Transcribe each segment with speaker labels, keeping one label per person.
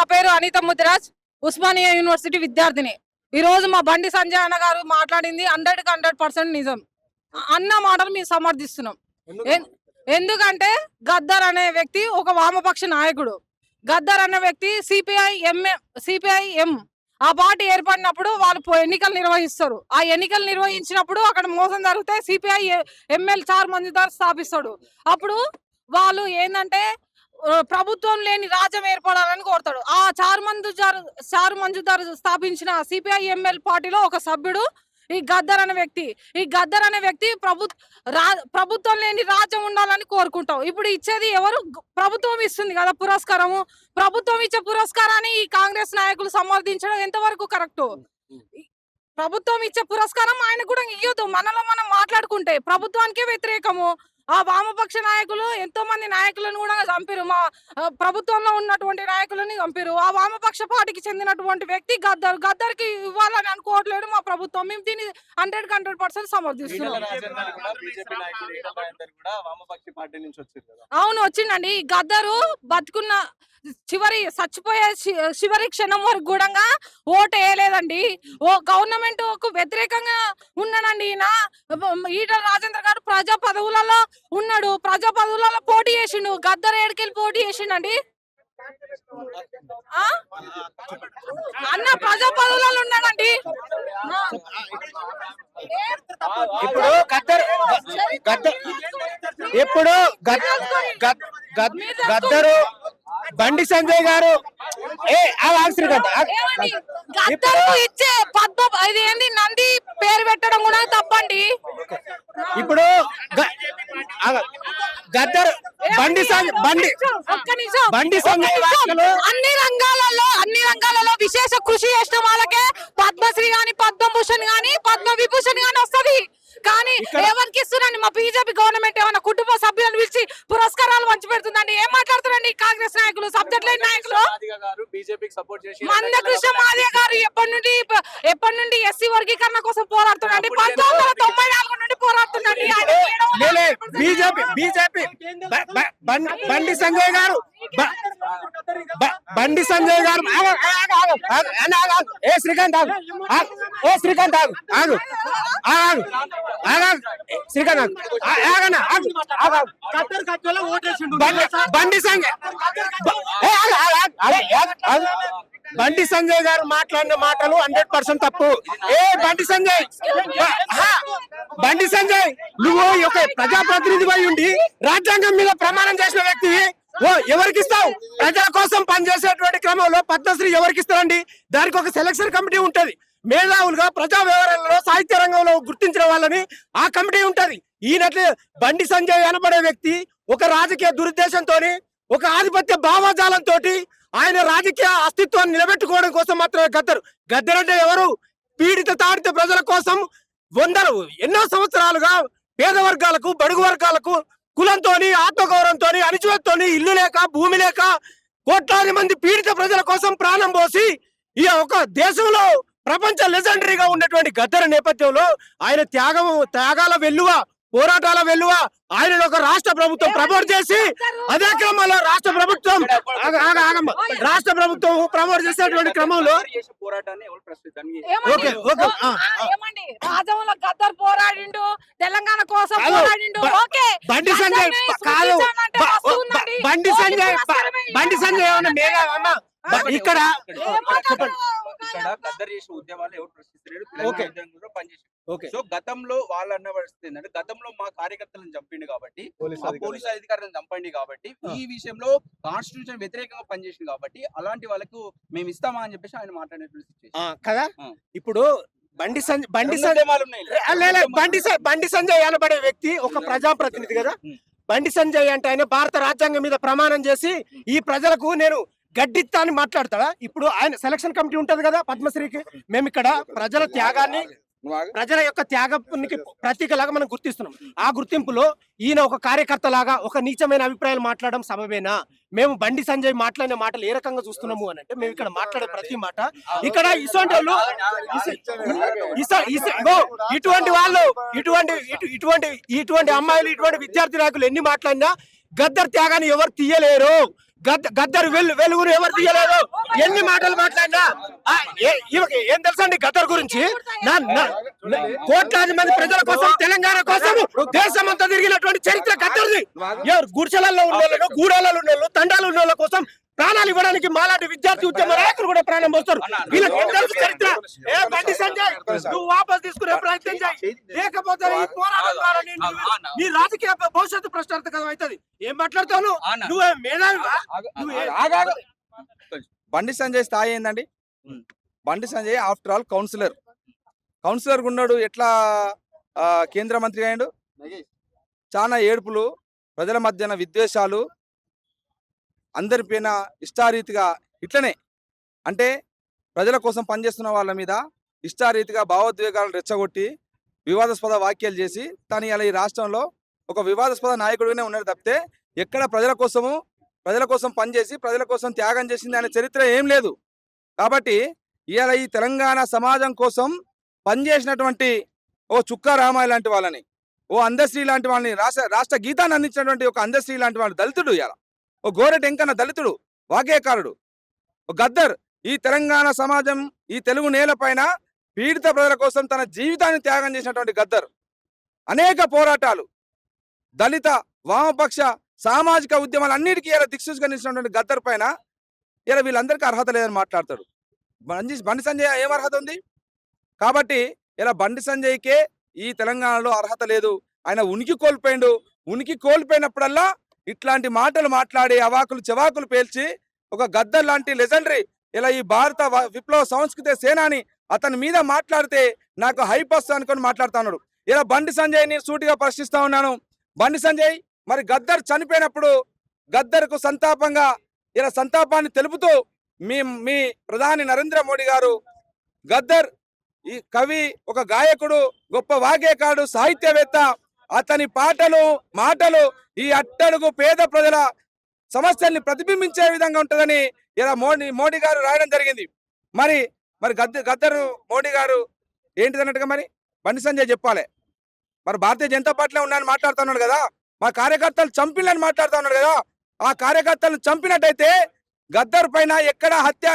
Speaker 1: నా పేరు అనిత ముదిరాజ్, ఉస్మానియా యూనివర్సిటీ విద్యార్థిని. ఈ రోజు మా బండి సంజయ్ అన్న గారు మాట్లాడింది 100% నిజం. అన్న మాటలు మేము సమర్థిస్తున్నాం. ఎందుకంటే గద్దర్ అనే వ్యక్తి ఒక వామపక్ష నాయకుడు. గద్దర్ అనే వ్యక్తి సిపిఐఎం ఆ పార్టీ ఏర్పడినప్పుడు వాళ్ళు ఎన్నికలు నిర్వహిస్తారు. ఆ ఎన్నికలు నిర్వహించినప్పుడు అక్కడ మోసం జరిగితే సిపిఐ ఎంఎల్ చార్ మంజుదార్ స్థాపిస్తాడు. అప్పుడు వాళ్ళు ఏంటంటే ప్రభుత్వం లేని రాజ్యం ఏర్పడాలని కోరుతాడు. ఆ చార్ మంజుదార్ స్థాపించిన సిపిఐ ఎంఎల్ పార్టీలో ఒక సభ్యుడు ఈ గద్దర్ అనే వ్యక్తి. ఈ గద్దర్ అనే వ్యక్తి ప్రభుత్వం లేని రాజ్యం ఉండాలని కోరుకుంటాం. ఇప్పుడు ఇచ్చేది ఎవరు? ప్రభుత్వం ఇస్తుంది కదా పురస్కారము. ప్రభుత్వం ఇచ్చే పురస్కారాన్ని ఈ కాంగ్రెస్ నాయకులు సమర్థించడం ఎంతవరకు కరెక్ట్? ప్రభుత్వం ఇచ్చే పురస్కారం ఆయన కూడా ఇయ్యదు. మనలో మనం మాట్లాడుకుంటే ప్రభుత్వానికే వ్యతిరేకము. ఆ వామపక్ష నాయకులు ఎంతో మంది నాయకులను కూడా చంపారు. మా ప్రభుత్వంలో ఉన్నటువంటి నాయకులని చంపారు. ఆ వామపక్ష పార్టీకి చెందినటువంటి వ్యక్తి గద్దర్కి ఇవ్వాలని అనుకోవట్లేదు మా ప్రభుత్వం. మేము దీన్ని 100% సమర్థిస్తున్నాం. అవును, వచ్చిందండి. గద్దరు బతుకున్న చచ్చిపోయే చివరి క్షణం వరకు కూడా ఓటు వేయలేదండి. గవర్నమెంట్ వ్యతిరేకంగా ఉన్నాడండి. ఈటల రాజేంద్ర గారు ప్రజా పదవులలో ఉన్నాడు, ప్రజా పదవులలో పోటీ చేసిండు. గద్దర్ ఏడుకెళ్ళి పోటీ చేసిండండి. అన్న ప్రజా పదవులలో ఉన్నాడండి.
Speaker 2: ఇప్పుడు గద్దరు బండి సంజయ్ గారు
Speaker 1: గద్దరు ఇచ్చే ఇది ఏంది నంది పేరు పెట్టడం కూడా తప్పండి.
Speaker 2: ఇప్పుడు గద్దరు బండి సంజయ్
Speaker 1: అన్ని రంగాలలో విశేష కృషి చేసిన వాళ్ళకే పద్మశ్రీ గాని, పద్మభూషణ్ గాని, పద్మ విభూషణ్ గాని వస్తది. కానీ ఎవరికి ఇస్తున్నారండి? మా బీజేపీ గవర్నమెంట్ ఏమన్నా కుటుంబ సభ్యులను పిలిచి పురస్కారాలు పంచి పెడుతుందండి. ఏం మాట్లాడుతున్నారండి కాంగ్రెస్ నాయకులు, సబ్జెక్ట్ లేని నాయకులు? మందకృష్ణ మాదిగ గారు ఎప్పటి నుండి ఎస్సీ వర్గీకరణ కోసం పోరాడుతున్నాండి. 1994 నుండి పోరాడుతున్నాండి.
Speaker 2: బీజేపీ బండి సంజయ్ గారు శ్రీకాంత్ బండి సంజయ్ గారు మాట్లాడిన మాటలు 100% తప్పు. బండి సంజయ్ నువ్వు ఒక ప్రజాప్రతినిధి అయి ఉండి రాజ్యాంగం మీద ప్రమాణం చేసిన వ్యక్తివి. ఎవరికి ఇస్తావు? ప్రజల కోసం పనిచేసేటువంటి క్రమంలో పద్మశ్రీ ఎవరికి ఇస్తారండి? దానికి ఒక సెలక్షన్ కమిటీ ఉంటది. మేధావులుగా ప్రజా వ్యవహారాలలో సాహిత్య రంగంలో గుర్తించిన వాళ్ళని ఆ కమిటీ ఉంటది. ఈయనట్లే బండి సంజయ్ అనబడే వ్యక్తి ఒక రాజకీయ దురుద్దేశంతో, ఒక ఆధిపత్య భావజాలంతో ఆయన రాజకీయ అస్తిత్వాన్ని నిలబెట్టుకోవడం కోసం మాత్రమే గద్దర్ అంటే ఎవరు? పీడిత తాడిత ప్రజల కోసం ఎన్నో సంవత్సరాలుగా పేద వర్గాలకు, బడుగు వర్గాలకు కులంతో, ఆత్మగౌరవంతో, అణిచివేతతో, ఇల్లు లేక, భూమి లేక కోట్లాది మంది పీడిత ప్రజల కోసం ప్రాణం పోసి ఈ ఒక దేశంలో ప్రపంచ లెజెండరీగా ఉన్నటువంటి గద్దర్ నేపథ్యంలో ఆయన త్యాగాల వెల్లువ, పోరాటాల వెల్లువ ఆయన ఒక రాష్ట్ర ప్రభుత్వం ప్రమోట్ చేసి, అదే క్రమంలో రాష్ట్ర ప్రభుత్వం ప్రమోట్ చేసేటువంటి క్రమంలో
Speaker 1: రాజంలో గద్దర్ పోరాడిండు, తెలంగాణ కోసం పోరాడిండు.
Speaker 2: బండి సంజయ్ ఏమన్నా మేఘా అమ్మా ఇక్కడ
Speaker 3: గద్దర్ చేసిన ఉద్యమాలు ఎవరు ప్రశ్నిస్తలేరు. పనిచేసి సో గతంలో వాళ్ళు అన్న పరిస్థితి ఏంటంటే, గతంలో మా కార్యకర్తలను చంపిండు కాబట్టి, పోలీసు అధికారులను చంపండి కాబట్టి, ఈ విషయంలో కాన్స్టిట్యూషన్ వ్యతిరేకంగా పనిచేసింది కాబట్టి అలాంటి వాళ్ళకు మేము ఇస్తామా అని చెప్పేసి ఆయన మాట్లాడినటువంటి
Speaker 2: కదా. ఇప్పుడు బండి సంజయ్ అనబడే వ్యక్తి ఒక ప్రజాప్రతినిధి కదా. బండి సంజయ్ అంటే ఆయన భారత రాజ్యాంగం మీద ప్రమాణం చేసి ఈ ప్రజలకు నేను గడ్డిత్తా అని మాట్లాడతాడా? ఇప్పుడు ఆయన సెలక్షన్ కమిటీ ఉంటది కదా పద్మశ్రీకి. మేము ఇక్కడ ప్రజల త్యాగాన్ని, ప్రజల యొక్క త్యాగానికి ప్రతీకలాగా మనం గుర్తిస్తున్నాం. ఆ గుర్తింపులో ఈయన ఒక కార్యకర్త లాగా ఒక నీచమైన అభిప్రాయాలు మాట్లాడడం సబబేనా? మేము బండి సంజయ్ మాట్లాడిన మాటలు ఏ రకంగా చూస్తున్నాము అని అంటే, మేము ఇక్కడ మాట్లాడే ప్రతి మాట ఇక్కడ ఇటువంటి వాళ్ళు, ఇటువంటి అమ్మాయిలు, ఇటువంటి విద్యార్థి నాయకులు ఎన్ని మాట్లాడినా గద్దర్ త్యాగాన్ని ఎవరు తీయలేరు. గద్దర్ వెలుగును ఎవరు తీయలేదు. ఎన్ని మాటలు మాట్లాడినా ఈమెకి ఏం తెలుసండి గద్దర్ గురించి? కోట్లాది మంది ప్రజల కోసం, తెలంగాణ కోసం దేశం అంతా తిరిగినటువంటి చరిత్ర గద్దర్ది. గుడిసెలలో ఉన్న వాళ్ళు, గూడాలలో ఉన్న వాళ్ళు, తండాలు ఉన్న వాళ్ళ కోసం ప్రాణాలు ఇవ్వడానికి మాలాంటి విద్యార్థి ఉద్యమ నాయకులు కూడా ప్రాణం పోస్తారు. వీళ్ళకి ఏం తెలుసు చరిత్ర? బండి సంజయ్, నువ్వు వాపస్ తీసుకునే ప్రయత్నం చేయి, లేకపోతే ఈ పోరాటం ద్వారా నీ రాజకీయ భవిష్యత్తు ప్రశ్నార్థకం అవుతుంది. ఏం మాట్లాడతావు నువ్వు? మేధావివా?
Speaker 4: బండి సంజయ్ స్థాయి ఏందండి? Bandi Sanjay after all councillor ఉన్నాడు. ఎట్లా కేంద్ర మంత్రి అయ్యాడు? చాలా ఏడుపులు, ప్రజల మధ్యన విద్వేషాలు, అందరి పైన ఇష్టారీతిగా ఇట్లనే అంటే ప్రజల కోసం పనిచేస్తున్న వాళ్ళ మీద ఇష్టారీతిగా భావోద్వేగాలు రెచ్చగొట్టి వివాదాస్పద వ్యాఖ్యలు చేసి తను ఇలా ఈ రాష్ట్రంలో ఒక వివాదాస్పద నాయకుడిగానే ఉన్నాడు తప్పితే ఎక్కడ ప్రజల కోసం పనిచేసి ప్రజల కోసం త్యాగం చేసింది అనే చరిత్ర ఏం లేదు. కాబట్టి ఇవాళ ఈ తెలంగాణ సమాజం కోసం పనిచేసినటువంటి ఓ చుక్కా రామాయ లాంటి వాళ్ళని, ఓ అందశ్రీ లాంటి వాళ్ళని, రాష్ట్ర గీతాన్ని అందించినటువంటి ఒక అందశ్రీ లాంటి వాళ్ళు దళితుడు, ఇవాళ ఓ గోరెట ఎంకన్న దళితుడు, వాగ్గేయకారుడు, ఓ గద్దర్ ఈ తెలంగాణ సమాజం, ఈ తెలుగు నేల పైన పీడిత ప్రజల కోసం తన జీవితాన్ని త్యాగం చేసినటువంటి గద్దర్ అనేక పోరాటాలు, దళిత వామపక్ష సామాజిక ఉద్యమాలు అన్నిటికీ ఇలా దిక్సూచిగా నిలిచినటువంటి గద్దర్ పైన ఇలా వీళ్ళందరికీ అర్హత లేదని మాట్లాడతాడు. బండి సంజయ్ ఏం అర్హత ఉంది? కాబట్టి ఇలా బండి సంజయ్కే ఈ తెలంగాణలో అర్హత లేదు. ఆయన ఉనికి కోల్పోయినప్పుడల్లా ఇట్లాంటి మాటలు మాట్లాడి అవాకులు చెవాకులు పేల్చి ఒక గద్దర్ లాంటి లెజెండరీ ఇలా ఈ భారత విప్లవ సంస్కృతి సేనాని అతని మీద మాట్లాడితే నాకు హైప్ వస్తా అనుకొని మాట్లాడుతున్నాడు. ఇలా బండి సంజయ్ నేను సూటిగా ప్రశ్నిస్తా ఉన్నాను. బండి సంజయ్, మరి గద్దర్ చనిపోయినప్పుడు గద్దర్కు సంతాపంగా ఇలా సంతాపాన్ని తెలుపుతూ మీ ప్రధాని నరేంద్ర మోడీ గారు గద్దర్ ఈ కవి, ఒక గాయకుడు, గొప్ప వాగ్గేయకారుడు, సాహిత్యవేత్త, అతని మాటలు ఈ అట్టడుగు పేద ప్రజల సమస్యల్ని ప్రతిబింబించే విధంగా ఉంటుందని ఇలా మోడీ గారు రాయడం జరిగింది. మరి గద్దర్ మోడీ గారు ఏంటిదన్నట్టుగా మరి బండి సంజయ్ చెప్పాలి. మరి భారతీయ జనతా పార్టీలో ఉన్నాయని మాట్లాడుతున్నాడు కదా, మా కార్యకర్తలు చంపినని మాట్లాడుతున్నాడు కదా. ఆ కార్యకర్తలను చంపినట్టయితే గద్దర్ పైన ఎక్కడ హత్యా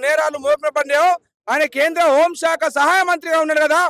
Speaker 4: నేరాలు మోపబడ్డాయో ఆయన కేంద్ర హోంశాఖ సహాయ మంత్రిగా ఉన్నాడు కదా,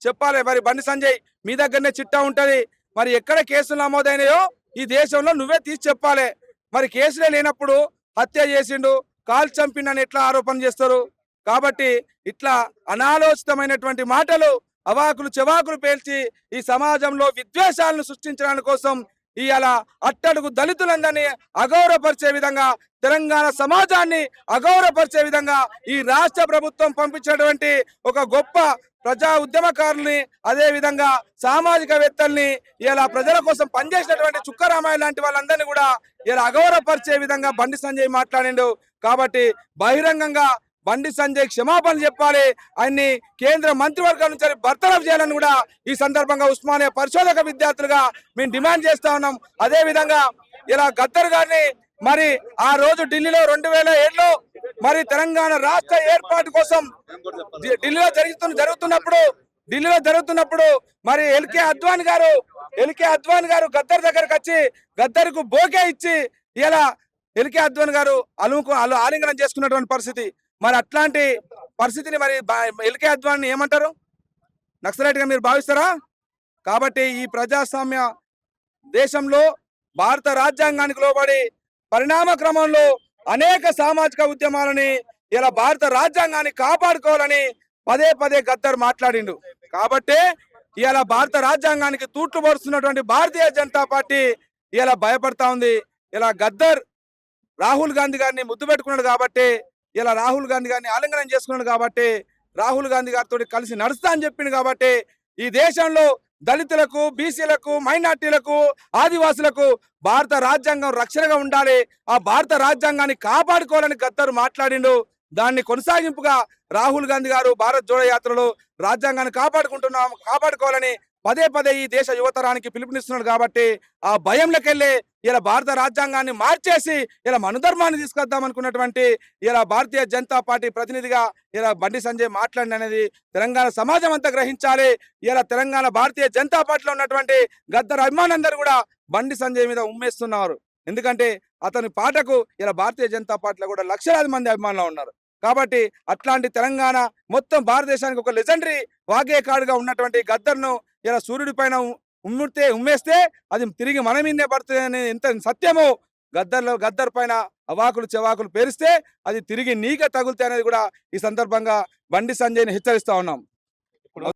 Speaker 4: చెప్పాలి. మరి బండి సంజయ్, మీ దగ్గరనే చిట్టా ఉంటది, మరి ఎక్కడ కేసులు నమోదైనాయో ఈ దేశంలో నువ్వే తీసి చెప్పాలి. మరి కేసులే లేనప్పుడు హత్య చేసిండు, కాల్ చంపిండని ఎట్లా ఆరోపణ చేస్తారు? కాబట్టి ఇట్లా అనాలోచితమైనటువంటి మాటలు, అవాకులు చెవాకులు పేల్చి ఈ సమాజంలో విద్వేషాలను సృష్టించడానికి కోసం ఇవాళ అట్టడుగు దళితులందరినీ అగౌరవపరిచే విధంగా, తెలంగాణ సమాజాన్ని అగౌరవపరిచే విధంగా ఈ రాష్ట్ర ప్రభుత్వం పంపించినటువంటి ఒక గొప్ప ప్రజా ఉద్యమకారుల్ని, అదే విధంగా సామాజికవేత్తల్ని, ఇలా ప్రజల కోసం పనిచేసినటువంటి చుక్కరామాయ లాంటి వాళ్ళందరినీ కూడా ఇలా అగౌరవపరిచే విధంగా బండి సంజయ్ మాట్లాడిండు. కాబట్టి బహిరంగంగా బండి సంజయ్ క్షమాపణ చెప్పాలి. ఆయన్ని కేంద్ర మంత్రివర్గం నుంచి బర్తరఫ్ చేయాలని కూడా ఈ సందర్భంగా ఉస్మానియా పరిశోధక విద్యార్థులుగా మేము డిమాండ్ చేస్తా ఉన్నాం. అదే విధంగా ఇలా గద్దర్ గారిని మరి ఆ రోజు ఢిల్లీలో 2007లో మరి తెలంగాణ రాష్ట్ర ఏర్పాటు కోసం ఢిల్లీలో జరుగుతున్నప్పుడు మరి ఎల్కే అద్వానీ గారు గద్దర్ దగ్గరకు వచ్చి గద్దర్కు బోకే ఇచ్చి ఇలా ఎల్కే అద్వానీ గారు ఆలింగనం చేసుకున్నటువంటి పరిస్థితి. మరి అట్లాంటి పరిస్థితిని మరి ఎల్కే అద్వానీ ఏమంటారు? నక్సలైట్ గా మీరు భావిస్తారా? కాబట్టి ఈ ప్రజాస్వామ్య దేశంలో భారత రాజ్యాంగానికి లోబడి పరిణామ క్రమంలో అనేక సామాజిక ఉద్యమాలని ఇలా భారత రాజ్యాంగాన్ని కాపాడుకోవాలని పదే గద్దర్ మాట్లాడిండు. కాబట్టి ఇలా భారత రాజ్యాంగానికి తూట్లు పరుస్తున్నటువంటి భారతీయ జనతా పార్టీ ఇలా భయపడతా ఉంది. ఇలా గద్దర్ రాహుల్ గాంధీ గారిని ముద్దు పెట్టుకున్నాడు కాబట్టి, ఇలా రాహుల్ గాంధీ గారిని ఆలింగనం చేసుకున్నాడు కాబట్టి, రాహుల్ గాంధీ గారితో కలిసి నడుస్తా అని చెప్పిండు కాబట్టి ఈ దేశంలో దళితులకు, బీసీలకు, మైనార్టీలకు, ఆదివాసులకు భారత రాజ్యాంగం రక్షణగా ఉండాలి. ఆ భారత రాజ్యాంగాన్ని కాపాడుకోవాలని గద్దర్ మాట్లాడిండు. దాన్ని కొనసాగింపుగా రాహుల్ గాంధీ గారు భారత్ జోడో యాత్రలో రాజ్యాంగాన్ని కాపాడుకోవాలని పదే ఈ దేశ యువతరానికి పిలుపునిస్తున్నాడు. కాబట్టి ఆ భయంలోకెళ్ళి ఇలా భారత రాజ్యాంగాన్ని మార్చేసి ఇలా మనుధర్మాన్ని తీసుకొద్దాం అనుకున్నటువంటి ఇలా భారతీయ జనతా పార్టీ ప్రతినిధిగా ఇలా బండి సంజయ్ మాట్లాడినది తెలంగాణ సమాజం అంతా గ్రహించాలి. ఇలా తెలంగాణ భారతీయ జనతా పార్టీలో ఉన్నటువంటి గద్దర్ అభిమానులందరూ కూడా బండి సంజయ్ మీద ఉమ్మేస్తున్నారు. ఎందుకంటే అతని పాటకు ఇలా భారతీయ జనతా పార్టీలో కూడా లక్షలాది మంది అభిమానులు ఉన్నారు. కాబట్టి అట్లాంటి తెలంగాణ మొత్తం భారతదేశానికి ఒక లెజెండరీ వాగ్గేయకారుడుగా ఉన్నటువంటి గద్దర్ను ఇలా సూర్యుడి పైన ఉమ్మేస్తే అది తిరిగి మన మీదే పడుతుంది అనే ఎంత సత్యమో, గద్దర్ పైన అవాకులు చెవాకులు పేరిస్తే అది తిరిగి నీకే తగులుతాయి అనేది కూడా ఈ సందర్భంగా బండి సంజయ్ని హెచ్చరిస్తా ఉన్నాం.